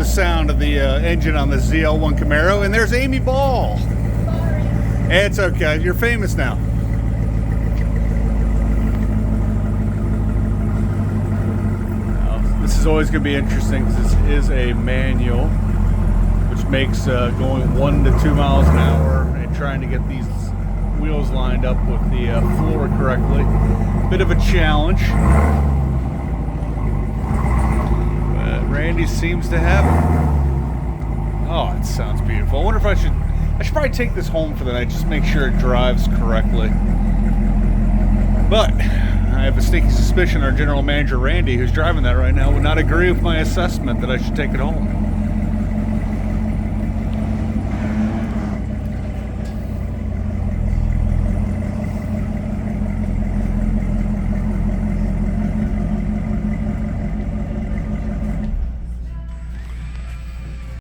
the sound of the engine on the ZL1 Camaro. And there's Amy Ball. Sorry. It's okay. You're famous now. This is always going to be interesting because this is a manual, which makes going 1 to 2 miles an hour and trying to get these wheels lined up with the floor correctly. Bit of a challenge. But Randy seems to have it. Oh, it sounds beautiful. I wonder if I should probably take this home for the night, just make sure it drives correctly. But I have a sneaky suspicion our general manager, Randy, who's driving that right now, would not agree with my assessment that I should take it home.